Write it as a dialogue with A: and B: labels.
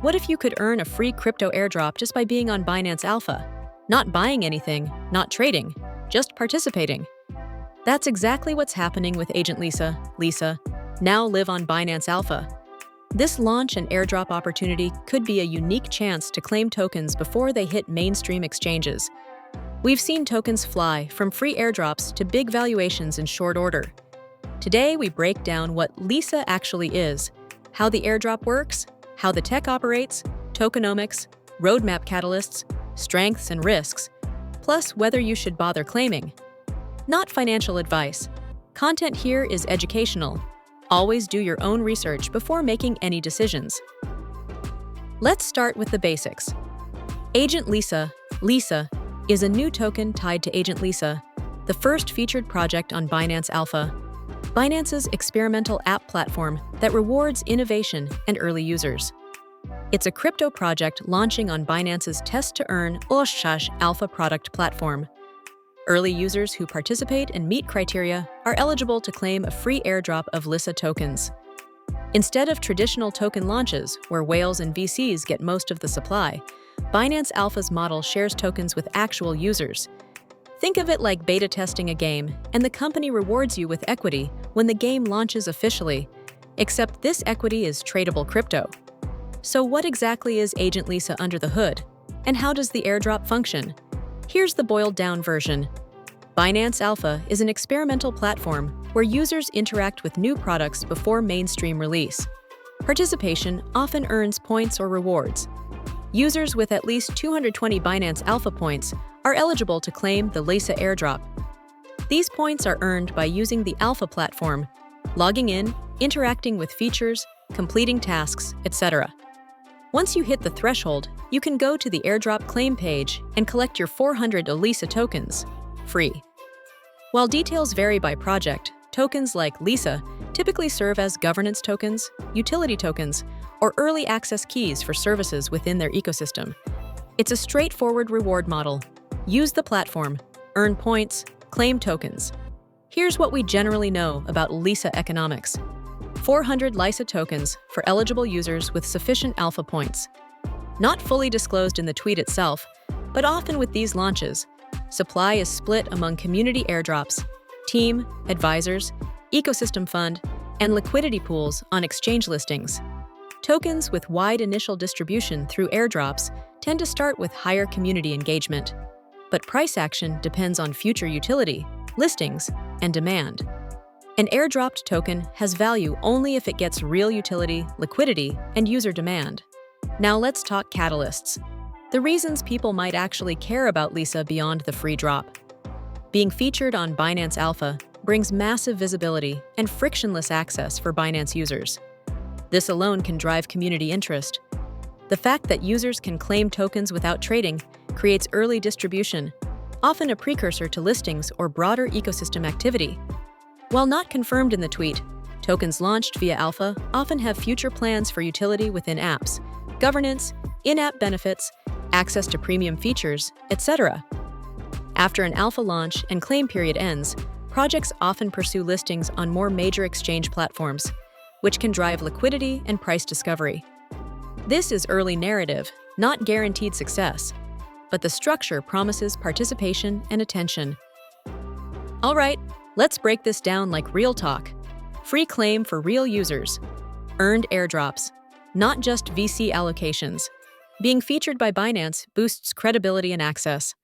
A: What if you could earn a free crypto airdrop just by being on Binance Alpha? Not buying anything, not trading, just participating. That's exactly what's happening with AgentLISA LISA, now live on Binance Alpha. This launch and airdrop opportunity could be a unique chance to claim tokens before they hit mainstream exchanges. We've seen tokens fly from free airdrops to big valuations in short order. Today, we break down what LISA actually is, how the airdrop works, how the tech operates, tokenomics, roadmap catalysts, strengths and risks, plus whether you should bother claiming. Not financial advice. Content here is educational. Always do your own research before making any decisions. Let's start with the basics. AgentLISA LISA is a new token tied to AgentLISA, the first featured project on Binance Alpha, Binance's experimental app platform that rewards innovation and early users. It's a crypto project launching on Binance's test-to-earn Alpha product platform. Early users who participate and meet criteria are eligible to claim a free airdrop of LISA tokens. Instead of traditional token launches, where whales and VCs get most of the supply, Binance Alpha's model shares tokens with actual users. Think of it like beta testing a game, and the company rewards you with equity when the game launches officially, except this equity is tradable crypto. So what exactly is AgentLISA under the hood? And how does the airdrop function? Here's the boiled-down version. Binance Alpha is an experimental platform where users interact with new products before mainstream release. Participation often earns points or rewards. Users with at least 220 Binance Alpha points are eligible to claim the LISA airdrop. These points are earned by using the Alpha platform, logging in, interacting with features, completing tasks, etc. Once you hit the threshold, you can go to the airdrop claim page and collect your 400 LISA tokens, free. While details vary by project, tokens like LISA typically serve as governance tokens, utility tokens, or early access keys for services within their ecosystem. It's a straightforward reward model. Use the platform, earn points, claim tokens. Here's what we generally know about LISA economics. 400 LISA tokens for eligible users with sufficient alpha points. Not fully disclosed in the tweet itself, but often with these launches, supply is split among community airdrops, team, advisors, ecosystem fund, and liquidity pools on exchange listings. Tokens with wide initial distribution through airdrops tend to start with higher community engagement, but price action depends on future utility, listings, and demand. An airdropped token has value only if it gets real utility, liquidity, and user demand. Now let's talk catalysts. The reasons people might actually care about LISA beyond the free drop. Being featured on Binance Alpha brings massive visibility and frictionless access for Binance users. This alone can drive community interest. The fact that users can claim tokens without trading creates early distribution, often a precursor to listings or broader ecosystem activity. While not confirmed in the tweet, tokens launched via Alpha often have future plans for utility within apps, governance, in-app benefits, access to premium features, etc. After an Alpha launch and claim period ends, projects often pursue listings on more major exchange platforms, which can drive liquidity and price discovery. This is early narrative, not guaranteed success, but the structure promises participation and attention. All right, let's break this down like real talk. Free claim for real users. Earned airdrops, not just VC allocations. Being featured by Binance boosts credibility and access.